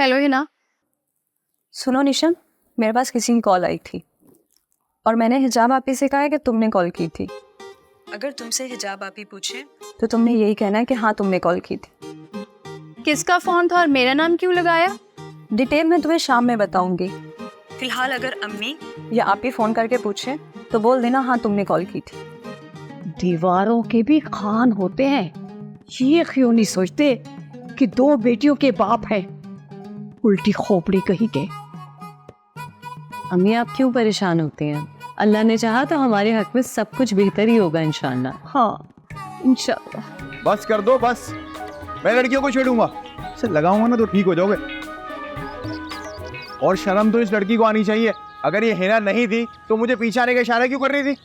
Hello Hina. सुनो निशा, मेरे पास किसी की कॉल आई थी और मैंने हिजाब आपी से कहा है कि तुमने कॉल की थी। अगर तुमसे हिजाब आपी पूछे तो तुमने यही कहना है कि हाँ तुमने कॉल की थी। किसका फोन था और मेरा नाम क्यों लगाया? डिटेल मैं तुम्हें शाम में बताऊंगी। फिलहाल अगर अम्मी या आपी फोन करके पूछे तो बोल देना हाँ तुमने कॉल की थी। दीवारों के भी खान होते हैं, ये क्यों नहीं सोचते कि दो बेटियों के बाप हैं? उल्टी खोपड़ी कहीं के। अम्मी आप क्यों परेशान होती हैं? अल्लाह ने चाहा तो हमारे हक में सब कुछ बेहतर ही होगा इंशाल्लाह। हाँ इंशाल्लाह। बस कर दो बस, मैं लड़कियों को छेड़ूंगा, इसे लगाऊंगा ना तो ठीक हो जाओगे। और शर्म तो इस लड़की को आनी चाहिए। अगर ये हिना नहीं थी तो मुझे पीछे आने का इशारा क्यों कर रही थी?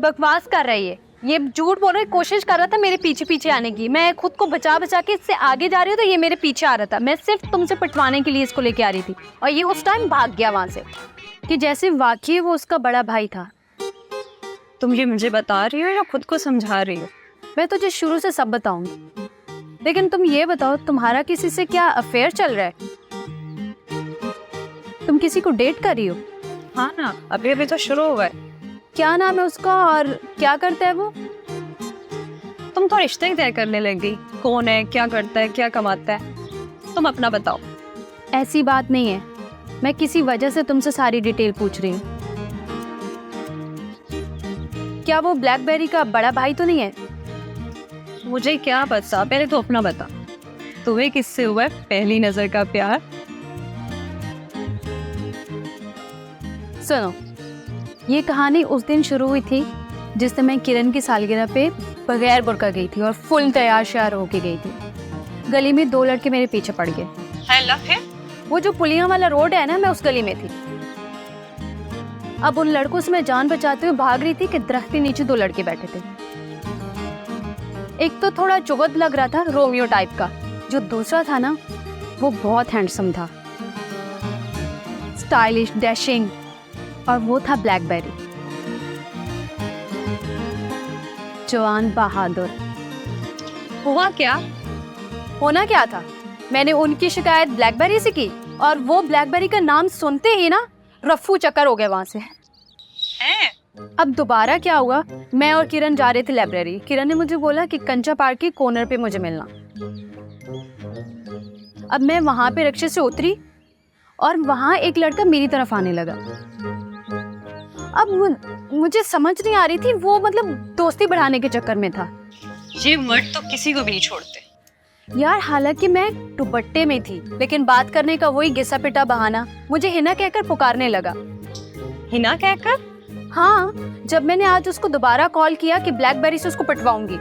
बकवास कर रही है, ये झूठ बोल रही, कोशिश कर रहा था मेरे पीछे पीछे आने की। मैं खुद को बचा बचा के इससे आगे जा रही हूँ तो ये मेरे पीछे आ रहा था। मैं सिर्फ तुमसे पिटवाने के लिए इसको लेके आ रही थी और ये उस टाइम भाग गया वहां से कि जैसे वाकई वो उसका बड़ा भाई था। तुम ये मुझे बता रही हो या खुद को समझा रही हो? मैं तुझे शुरू से सब बताऊंगी, लेकिन तुम ये बताओ तुम्हारा किसी से क्या अफेयर चल रहा है? तुम किसी को डेट कर रही हो? हाँ ना, अभी अभी तो शुरू हुआ है। क्या नाम है उसका और क्या करता है वो? तुम तो रिश्ते ही तय करने लग गई। कौन है, क्या करता है, क्या कमाता है? तुम अपना बताओ। ऐसी बात नहीं है, मैं किसी वजह से तुमसे सारी डिटेल पूछ रही हूँ। क्या वो ब्लैकबेरी का बड़ा भाई तो नहीं है? मुझे क्या पता, पहले तो अपना बता। तुम्हें किससे हुआ है पहली नजर का प्यार? सुनो, ये कहानी उस दिन शुरू हुई थी जिस दिन मैं किरण की सालगिरह पे बगैर बुर्का गई थी और फुल तैयार श्यार होके गई थी। गली में दो लड़के मेरे पीछे पड़ गए। वो जो पुलिया वाला रोड है ना, मैं उस गली में थी। अब उन लड़कों से मैं जान बचाते हुए भाग रही थी कि दरख्त के नीचे दो लड़के बैठे थे। एक तो थोड़ा चुगत लग रहा था, रोमियो टाइप का। जो दूसरा था ना, वो बहुत हैंडसम था, स्टाइलिश, डैशिंग, और वो था ब्लैकबेरी, जवान, बहादुर। हुआ क्या? होना क्या था, मैंने उनकी शिकायत ब्लैकबेरी से की और वो ब्लैकबेरी का नाम सुनते ही ना रफ्फू चक्कर हो गए वहां से। अब दोबारा क्या हुआ, मैं और किरण जा रहे थे लाइब्रेरी। किरण ने मुझे बोला कि कंचा पार्क के कॉर्नर पे मुझे मिलना। अब मैं वहां पे रिक्शे से उतरी और वहां एक लड़का मेरी तरफ आने लगा। अब मुझे समझ नहीं आ रही थी, वो मतलब दोस्ती बढ़ाने के चक्कर में था। ये मर्द तो किसी को भी नहीं छोड़ते यार। हालांकि मैं दुपट्टे में थी, लेकिन बात करने का वही घिसा पिटा बहाना मुझे हिना कहकर पुकारने लगा। हिना कहकर? हाँ, जब मैंने आज उसको दोबारा कॉल किया कि ब्लैकबेरी से उसको पटवाऊंगी,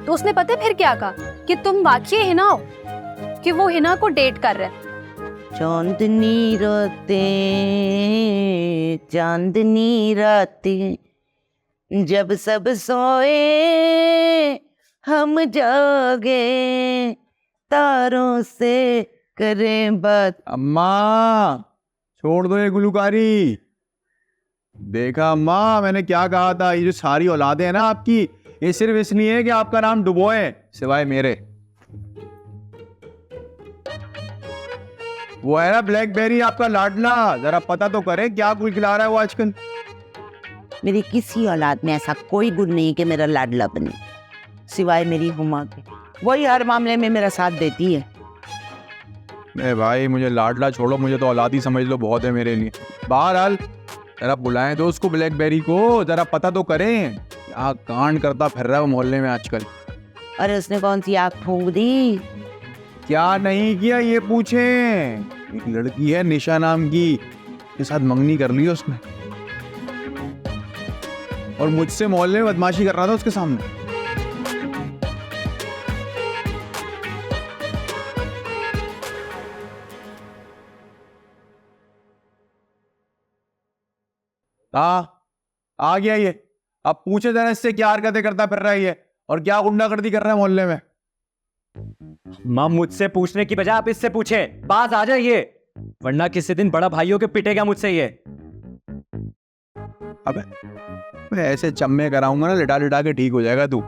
तो उसने पता है फिर क्या कहा कि तुम वाकई हिना हो, कि वो हिना को डेट कर रहा है। चांदनी रातें जब सब सोए हम जागे, तारों से करें बात। अम्मा छोड़ दो ये गुलकारी। देखा अम्मा, मैंने क्या कहा था? ये जो सारी औलादें हैं ना आपकी, ये सिर्फ इसलिए है कि आपका नाम डुबोए, सिवाय मेरे। वो है ना ब्लैकबेरी आपका लाडला, जरा पता तो करे क्या कुछ खिला रहा है वो आजकल। मेरी किसी औलाद में ऐसा कोई गुण नहीं कि मेरा लाडला बने, सिवाय मेरी हुमा के। वही हर मामले में मेरा साथ देती है। ए भाई, मुझे लाडला छोड़ो, मुझे तो औलाद ही समझ लो, बहुत है मेरे लिए। बहरहाल जरा बुलाएं तो उसको ब्लैकबेरी को, जरा पता तो करें क्या कांड करता फिर रहा है वो मोहल्ले में आजकल। अरे उसने कौन सी आग फूंक दी? क्या नहीं किया ये पूछें। एक लड़की है निशा नाम की, के साथ मंगनी कर ली उसने और मुझसे मोहल्ले में बदमाशी कर रहा था उसके सामने। आ गया ये। अब पूछे जरा इससे क्या हरकतें करता फिर रहा है ये, और क्या गुंडागर्दी कर रहा है मोहल्ले में। मां, मुझसे पूछने की बजाय आप इससे पूछे, बाज आ जाइए, वरना किसी दिन बड़ा भाइयों के पिटेगा मुझसे ये। अबे मैं ऐसे चम्मे कराऊंगा ना, लिटा लिटा के ठीक हो जाएगा तू।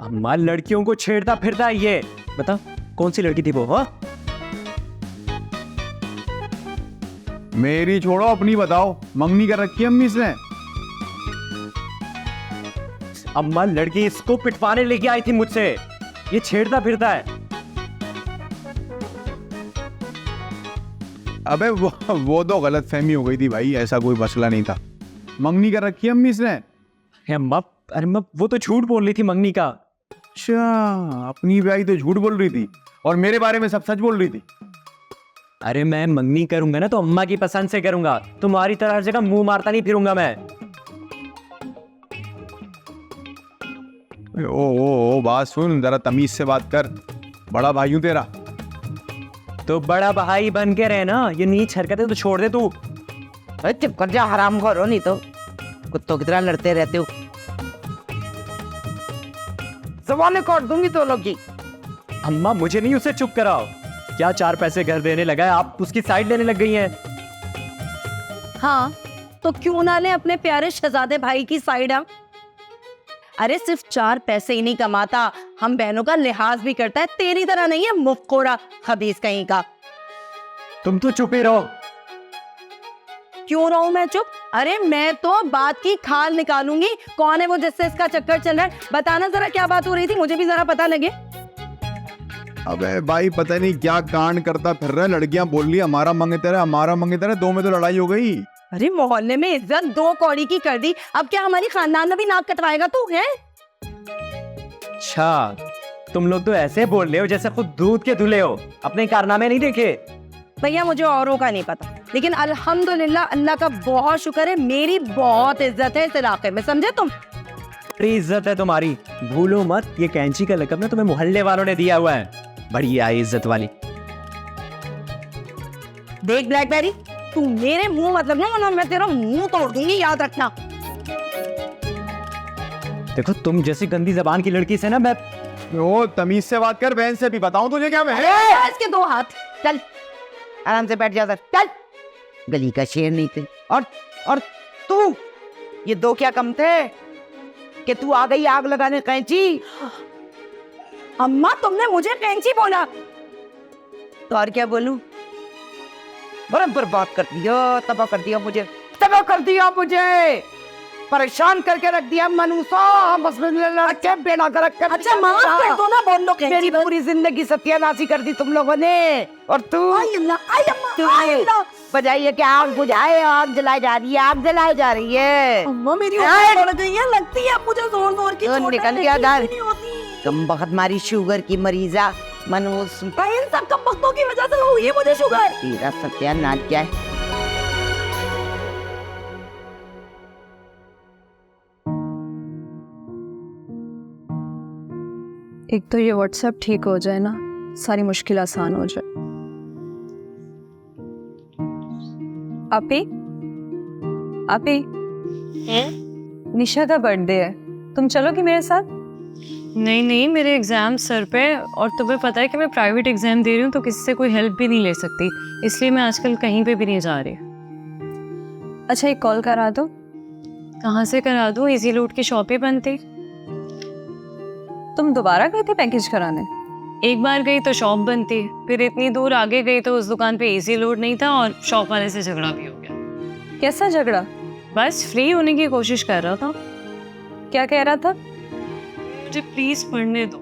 अम्मा लड़कियों को छेड़ता फिरता है ये, बता कौन सी लड़की थी वो? हाँ, मेरी छोड़ो, अपनी बताओ। मंगनी कर रखी है अम्मी से। अम्मा लड़की इसको पिटवाने लेके आई थी मुझसे। ये छेड़ता फिरता है। अबे वो तो गलत फहमी हो गई थी भाई, ऐसा कोई मसला नहीं था। मंगनी कर रखी है अम्मी से। अम्मा, अरे अम्मा, वो तो झूठ बोल रही थी मंगनी का। अच्छा, अपनी ब्याही तो झूठ बोल रही थी और मेरे बारे में सब सच बोल रही थी। अरे मैं मंगनी करूंगा ना तो अम्मा की पसंद से करूंगा। तुम्हारी तरह हर जगह मुंह मारता नहीं फिरूंगा मैं। ओ बात सुन, जरा तमीज से बात कर। बड़ा भाई हूं तेरा। तो बड़ा भाई बन के रहे ना। ये नीच हरकतें तो छोड़ दे तू। अरे चुप कर जा हरामखोर, नहीं तो कुत्तों की तरह लड़ते रहते हो। सवाल काट दूंगी तो लोग की। अम्मा मुझे नहीं उसे चुप कराओ। क्या 4 पैसे घर देने लगा है, आप उसकी साइड लेने लग गई हैं। हाँ, तो क्यों ना ले अपने प्यारे शहजादे भाई की साइड हम। अरे सिर्फ 4 पैसे ही नहीं कमाता, हम बहनों का लिहाज भी करता है। तेरी तरह नहीं है मुफ्तखोरा खबीस कहीं का। तुम तो चुप ही रहो। क्यों रहूं मैं चुप? अरे मैं तो बात की खाल निकालूंगी। कौन है वो जिससे इसका चक्कर चल रहा है? बताना जरा क्या बात हो रही थी, मुझे भी जरा पता लगे। अबे भाई पता नहीं क्या कांड करता फिर रहा है। लड़कियां बोल रही हमारा मंगेतर है, हमारा मंगेतर है। 2 में तो लड़ाई हो गई। अरे मोहल्ले में इज्जत 2 कौड़ी की कर दी, अब क्या हमारी खानदान में भी नाक कटवाएगा तू है? अच्छा, तुम लोग तो ऐसे बोल रहे हो जैसे खुद दूध के धुले हो। अपने कारनामे नहीं देखे? भैया मुझे औरों का नहीं पता, लेकिन अल्हम्दुलिल्लाह अल्लाह का बहुत शुक्र है, मेरी बहुत इज्जत है इस इलाके में, समझे तुम? बड़ी इज्जत है तुम्हारी। भूलो मत, ये कैंची का लकब ना तुम्हें मोहल्ले वालों ने दिया हुआ है। बड़ी आई इज्जत वाली। देख ब्लैकबेरी, तू मेरे मुंह मत लगना वरना मैं तेरा मुंह तोड़ दूंगी, याद रखना। देखो तुम जैसी गंदी जबान की लड़की से ना मैं। ओ तमीज से बात कर। बहन से भी बताऊं तुझे क्या मैं? इसके 2 हाथ। चल आराम से बैठ जा सर, चल। गली का शेर नहीं थे। और तू, ये 2 क्या कम थे कि तू आ गई आग लगाने कैंची। अम्मा तुमने मुझे कैंची बोला तो और क्या बोलूं? बर्बाद कर दिया, तबाह कर दिया मुझे, तबाह कर दिया मुझे, परेशान करके रख दिया मनुष्य। बस लड़के बेड़ा कर रख कर। अच्छा माफ कर दो ना, बोल लो कैंची। मेरी पूरी जिंदगी सत्यानाशी कर दी तुम लोगों ने। और तू बजाइए कि आग बुझाए, आग जलाई जा रही है, आग जलाई जा रही है। अम्मा मेरी उम्र बढ़ गई है, लगती है मुझे जोर जोर की चोट निकल गया डर। तुम बहुत मारी शुगर की मरीजा मनोज। इन सब कमबख्तों की वजह से हुई है मुझे शुगर। तेरा सत्यानाश क्या है? एक तो ये व्हाट्सएप ठीक हो जाए ना, सारी मुश्किल आसान हो जाए। आपी निशा का बर्थडे है, तुम चलोगी मेरे साथ? नहीं, मेरे एग्जाम सर पे, और तुम्हें पता है कि मैं प्राइवेट एग्जाम दे रही हूँ तो किसी से कोई हेल्प भी नहीं ले सकती, इसलिए मैं आजकल कहीं पे भी नहीं जा रही। अच्छा एक कॉल करा दो। कहाँ से करा दूँ? इजी लूट की शॉप ही बंद थी। तुम दोबारा गए थे पैकेज कराने? एक बार गई तो शॉप बंद थी, फिर इतनी दूर आगे गई तो उस दुकान पे इजी लूट नहीं था और शॉप वाले से झगड़ा भी हो गया। कैसा झगड़ा? बस फ्री होने की कोशिश कर रहा था। क्या कह रहा था? मुझे प्लीज पढ़ने दो।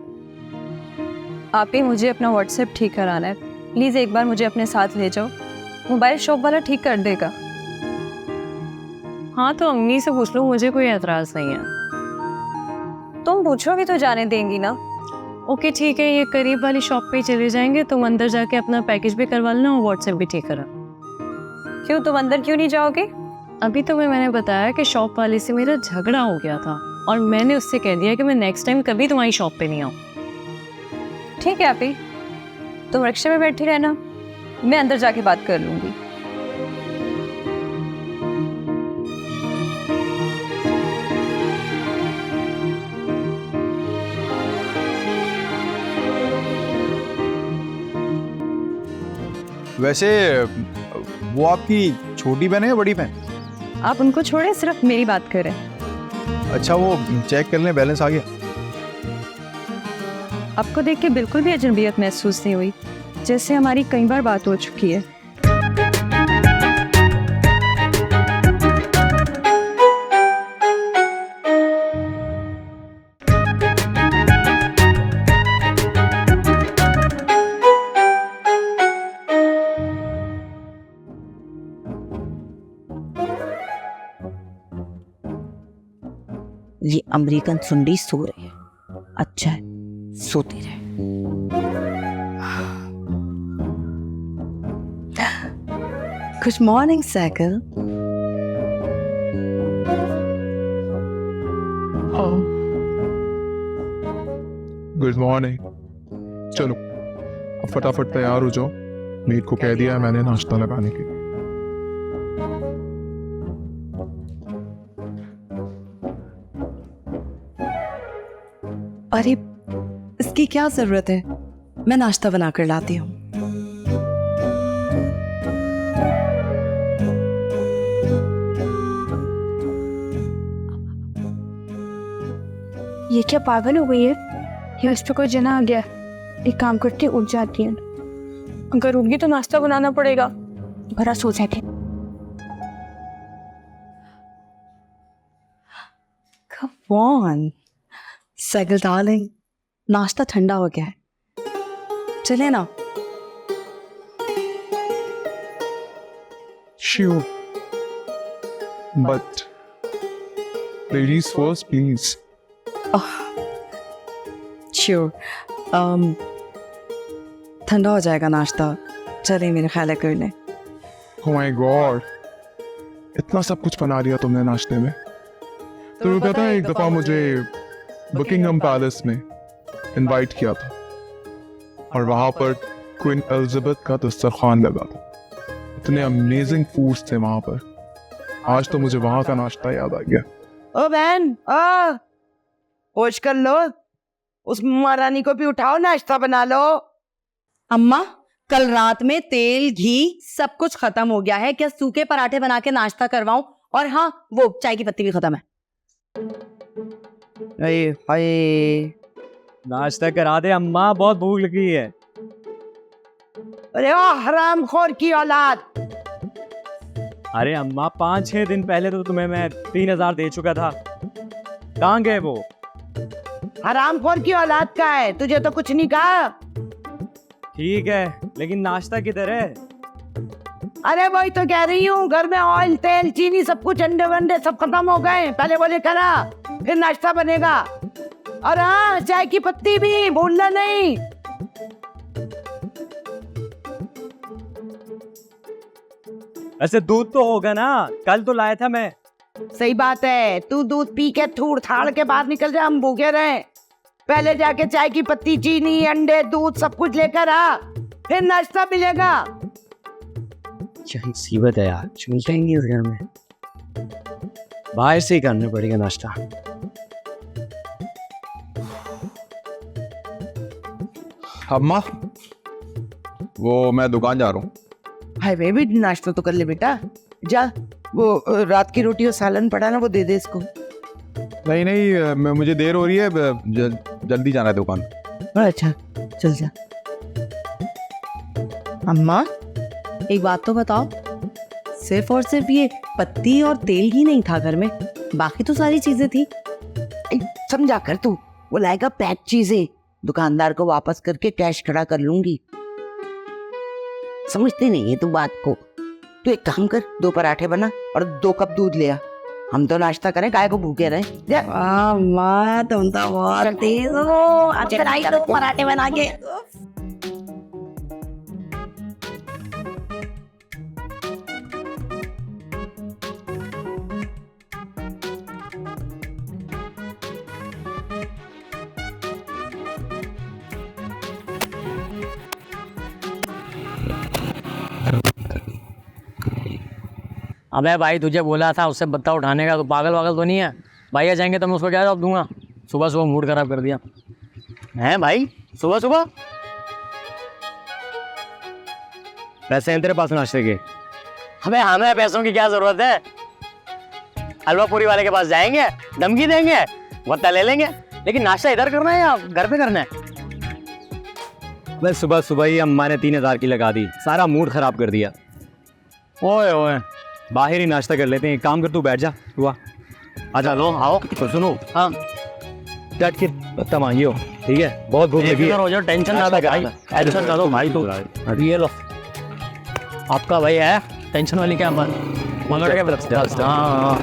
आप ही मुझे अपना व्हाट्सएप ठीक कराना है, प्लीज एक बार मुझे अपने साथ ले जाओ, मोबाइल शॉप वाला ठीक कर देगा। हाँ तो अम्मी से पूछ लो, मुझे कोई एतराज नहीं है। तुम पूछोगी तो जाने देंगी ना? ओके ठीक है, ये करीब वाली शॉप पे ही चले जाएंगे, तुम अंदर जाके अपना पैकेज भी करवा लेना और व्हाट्सएप भी ठीक करा। क्यों, तुम अंदर क्यों नहीं जाओगे? अभी तुम्हें मैंने बताया कि शॉप वाले से मेरा झगड़ा हो गया था और मैंने उससे कह दिया कि मैं नेक्स्ट टाइम कभी तुम्हारी शॉप पे नहीं आऊँ। ठीक है आप ही, तुम रिक्शे में बैठी रहना, मैं अंदर जाके बात कर लूंगी। वैसे वो आपकी छोटी बहन है या बड़ी बहन? आप उनको छोड़े, सिर्फ मेरी बात करें। अच्छा वो चेक कर लें, बैलेंस आ गया? आपको देख के बिल्कुल भी अजनबियत महसूस नहीं हुई, जैसे हमारी कई बार बात हो चुकी है। ये अमेरिकन सुंडी सो रही है। अच्छा है, सोती रहे। Good morning cycle. Good morning. चलो अब फटाफट तैयार हो जाओ, मेड को कह दिया है मैंने नाश्ता लगाने के लिए। अरे इसकी क्या जरूरत है, मैं नाश्ता बनाकर लाती हूँ। ये क्या पागल हो गई है, या इस पे कोई जना आ गया। एक काम करती उठ जाती है, अगर उठ गई तो नाश्ता बनाना पड़ेगा, भरा सो जाके। Come on, साइकिल डार्लिंग, नाश्ता ठंडा हो गया है, चले ना। Sure. But ladies first, please. Sure, ठंडा हो जाएगा नाश्ता, चले मेरे ख्याल है कर लें। Oh my God. इतना सब कुछ बना लिया तुमने नाश्ते में। तुम्हें पता है एक दफा मुझे बकिंगम पैलेस में इनवाइट किया था और वहां पर क्वीन एलिजाबेथ का दस्तरखान लगा था। इतने अमेजिंग फूड्स थे वहां पर। आज तो मुझे वहां का नाश्ता याद आ गया। ओ बहन, होश कर लो, उस महारानी को भी उठाओ, नाश्ता बना लो। अम्मा, कल रात में तेल घी सब कुछ खत्म हो गया है, क्या सूखे पराठे बना के नाश्ता करवाऊं? और हाँ, वो चाय की पत्ती भी खत्म है। हाय, नाश्ता करा दे अम्मा, बहुत भूख लगी है। अरे ओ हरामखोर की औलाद। अरे अम्मा, 5-6 दिन पहले तो तुम्हें मैं 3000 दे चुका था, कहाँ गए वो? हरामखोर की औलाद का है, तुझे तो कुछ नहीं कहा। ठीक है, लेकिन नाश्ता किधर है? अरे वही तो कह रही हूँ, घर में ऑयल तेल चीनी सब कुछ अंडे वंडे सब खत्म हो गए। पहले बोले करा, फिर नाश्ता बनेगा। और हाँ, चाय की पत्ती भी भूलना नहीं। ऐसे दूध तो होगा ना, कल तो लाया था मैं। सही बात है, तू दूध पी के थूड़ थाड़ के बाहर निकल जा, हम भूखे रहे। पहले जाके चाय की पत्ती चीनी अंडे दूध सब कुछ लेकर आ, फिर नाश्ता मिलेगा। क्या मुसीबत है यार, मिलता ही नहीं इस घर में। बाहर से ही करना पड़ेगा नाश्ता। अम्मा, वो मैं दुकान जा रहा हूँ। हाईवे भी नाश्ता तो कर ले बेटा, जा वो रात की रोटी और सालन पड़ा ना, वो दे दे इसको। नहीं नहीं, मुझे देर हो रही है, जल्दी जाना है दुकान। अच्छा चल जा। अम्मा, एक बात तो बताओ, सिर्फ और सिर्फ ये पत्ती और तेल ही नहीं था घर में, बाकी तो सारी चीजें थी। समझा कर तू, वो लाएगा पैक चीजें, दुकानदार को वापस करके कैश खड़ा कर लूंगी। समझती नहीं है तू बात को। तू एक काम कर, 2 पराठे बना और 2 कप दूध ले आ, हम तो नाश्ता करें, गाय को भूखे रहे। अम्मा, तुम तो बहुत तेज हो, अच्छा लाई दो पराठे बना के। अबे भाई, तुझे बोला था उससे बत्ता उठाने का, तो पागल वागल तो नहीं है? भाई आ जाएंगे तो मैं उसको क्या जवाब दूंगा? सुबह सुबह मूड खराब कर दिया हैं भाई, सुबह सुबह। पैसे हैं तेरे पास नाश्ते के? अबे हमें पैसों की क्या जरूरत है? हलवा पूरी वाले के पास जाएंगे, धमकी देंगे, बत्ता ले लेंगे, लेकिन नाश्ता इधर करना है या घर पे करना है? बस सुबह सुबह ही अम्मा ने 3,000 की लगा दी, सारा मूड खराब कर दिया। ओए ओए, बाहर ही नाश्ता कर लेते हैं। एक काम कर, तू बैठ जा। हुआ अच्छा लो आओ तो सुनो। हाँ बैठ के पत्ता मांगियो, ठीक है? बहुत भूख लगी है। हो जाओ, टेंशन ना लो भाई, टेंशन ना लो भाई। तो ये लो आपका भाई है, टेंशन वाली क्या बात। मगर क्या हाँ।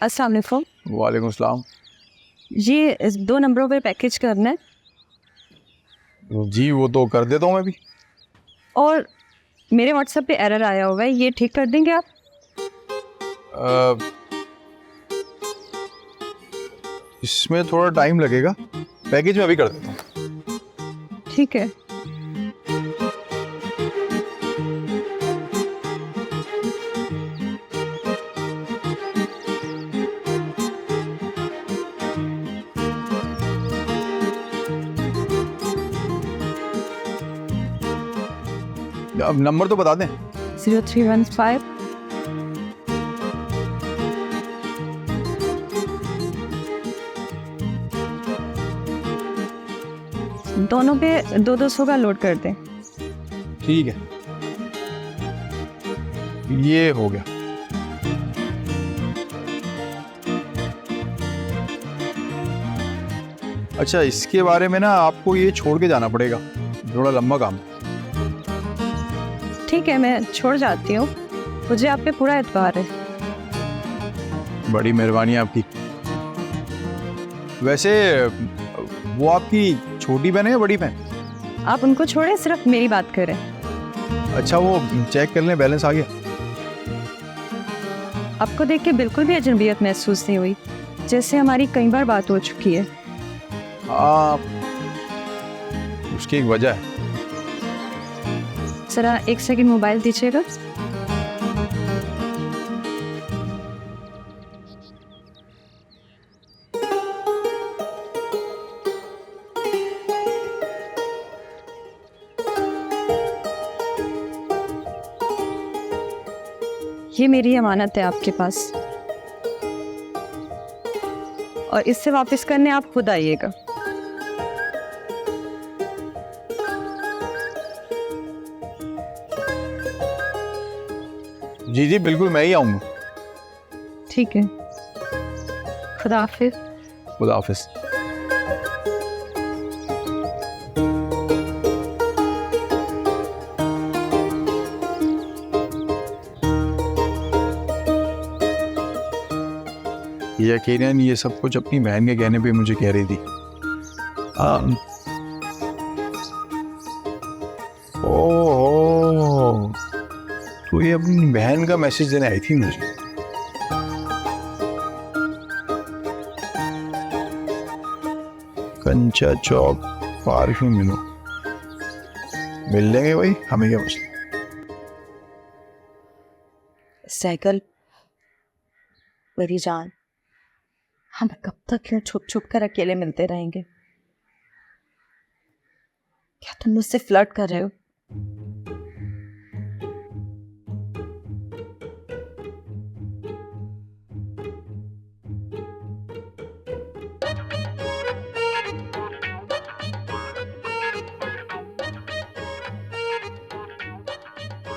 अस्सलाम वालेकुम। वालेकुम सलाम। ये इस 2 नंबरों पे पैकेज करना है जी वो तो कर देता हूँ मैं भी। और मेरे व्हाट्सएप पे एरर आया हुआ है, ये ठीक कर देंगे आप? इसमें थोड़ा टाइम लगेगा, पैकेज में अभी कर देता हूँ। ठीक है। अब नंबर तो बता दें। 0315 दोनों पे 200 का लोड कर दें। ठीक है, ये हो गया। अच्छा, इसके बारे में ना आपको ये छोड़ के जाना पड़ेगा, थोड़ा लंबा काम है। ठीक है, मैं छोड़ जाती हूँ, मुझे आप पे पूरा एतबार है। बड़ी मेहरबानी आपकी। वैसे वो आपकी छोटी बहन है या बड़ी बहन? आप उनको छोड़ें, सिर्फ मेरी बात करें। अच्छा, वो चेक कर लें, बैलेंस आ गया? आपको देख के बिल्कुल भी अजनबियत महसूस नहीं हुई, जैसे हमारी कई बार बात हो चुकी है। उसकी एक वजह है। जरा 1 सेकंड मोबाइल दीजिएगा। ये मेरी अमानत है आपके पास, और इससे वापस करने आप खुद आइएगा। जी जी बिल्कुल, मैं ही आऊँगा। ठीक है, खुदा हाफिज। खुदा हाफिज। यकीनन ये सब कुछ अपनी बहन के कहने पे मुझे कह रही थी। ओह, तो ये अपनी बहन का मैसेज देने आई थी मुझे। कंचा चौक पार्क में मिल लेंगे भाई, हमें क्या मसला। साइकिल मेरी जान, हम कब तक यूं छुप छुप कर अकेले मिलते रहेंगे? क्या तुम मुझसे फ्लर्ट कर रहे हो?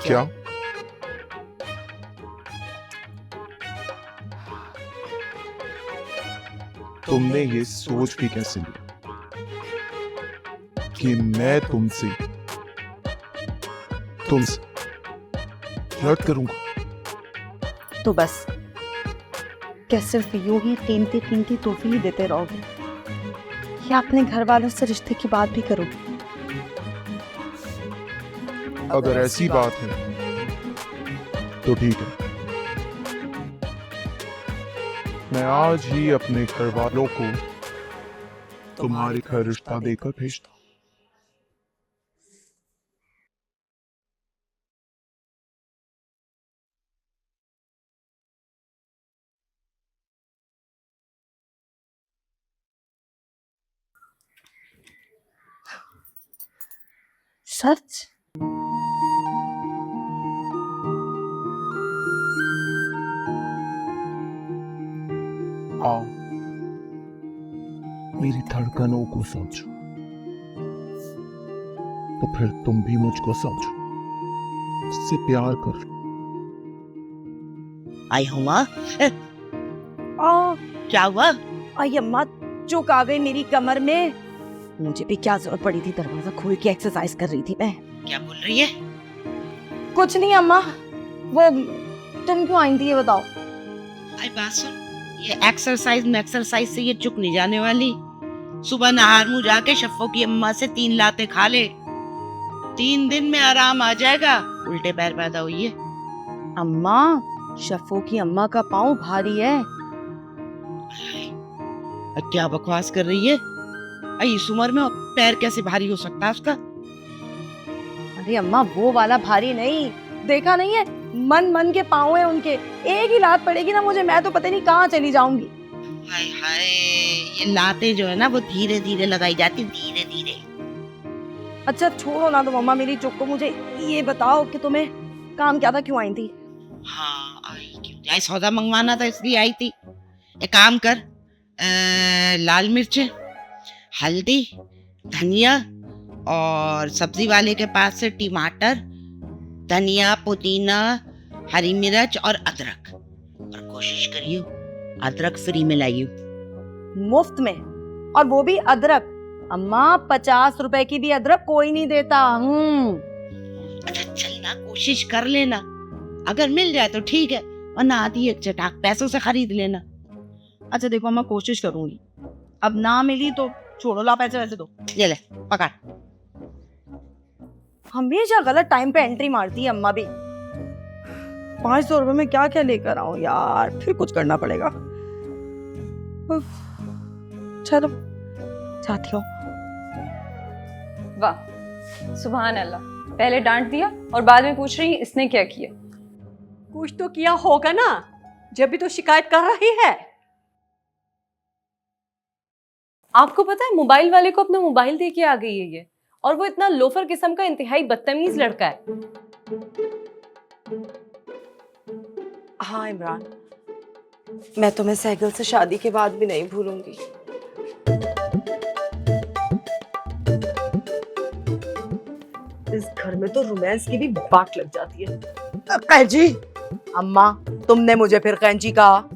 क्या? तुमने ये सोच भी कैसे ली कि मैं तुमसे फ्लर्ट करूंगा? तो बस क्या सिर्फ यूं ही कीमती तोहफे ही देते रहोगे, या अपने घर वालों से रिश्ते की बात भी करोगे? अगर ऐसी बात है तो ठीक है, मैं आज ही अपने घर वालों को तुम्हारे घर रिश्ता देकर भेजता हूं। सच? आओ मेरी धड़कनों को समझो, तो फिर तुम भी मुझको समझो, मुझसे प्यार कर लो। आई हूँ माँ। क्या हुआ? आई अम्मा चुक आ गई मेरी कमर में। मुझे भी क्या जरूरत पड़ी थी, दरवाजा खोल के एक्सरसाइज कर रही थी मैं। क्या बोल रही है? कुछ नहीं अम्मा, वो तुम क्यों आई थी ये बताओ। आई बात सुन, ये एक्सरसाइज से ये चुक नहीं जाने वाली। सुबह नहार मुँह जाके शफ़ो की अम्मा से 3 लाते खा ले, 3 दिन में आराम आ जाएगा। उल्टे पैर पैदा हुई है। अम्मा शफ़ो की अम्मा का पाँव भारी है। क्या बकवास कर रही है? इस उम्र में पैर कैसे भारी हो सकता है उसका? अरे अम्मा वो वाला भारी नहीं, देखा नहीं है, मन मन के पाँव है उनके। एक ही लात पड़ेगी ना मुझे, मैं तो पता नहीं कहाँ चली जाऊंगी। हाय हाय, ये लाते जो है ना वो धीरे धीरे लगाई जाती, धीरे धीरे। अच्छा छोड़ो ना तुम अम्मा मेरी चुप को, मुझे ये बताओ कि तुम्हें काम क्या था, क्यों आई थी? हाँ आई क्यों? सौदा मंगवाना था इसलिए आई थी। एक काम कर, लाल मिर्च, हल्दी, धनिया और सब्जी वाले के पास से टमाटर, धनिया, पुदीना, हरी मिर्च और अदरक। और कोशिश करियो अदरक फ्री में लाइयो। मुफ्त में? और वो भी अदरक? अम्मा 50 रुपए की भी अदरक कोई नहीं देता। अच्छा चल ना, कोशिश कर लेना, अगर मिल जाए तो ठीक है, वरना आधी एक चटाक पैसों से खरीद लेना। अच्छा देखो मैं कोशिश करूंगी, अब ना मिली तो छोड़ो, ला पैसे वैसे दो। ये ले पकड़। हमेशा गलत टाइम पे एंट्री मारती है अम्मा भी। 500 रुपए में क्या क्या लेकर आऊं यार, फिर कुछ करना पड़ेगा। चलो जाती हूँ। वाह सुभान अल्लाह, पहले डांट दिया और बाद में पूछ रही इसने क्या किया। कुछ तो किया होगा ना, जब भी तो शिकायत कर रही है। आपको पता है मोबाइल वाले को अपना मोबाइल दे के आ गई है ये, और वो इतना लोफर किस्म का इंतहाई बदतमीज लड़का है। हाँ इमरान, मैं तुम्हें सहगल से शादी के बाद भी नहीं भूलूंगी। इस घर में तो रोमांस की भी बाट लग जाती है। कैंची? अम्मा तुमने मुझे फिर कैंची कहा।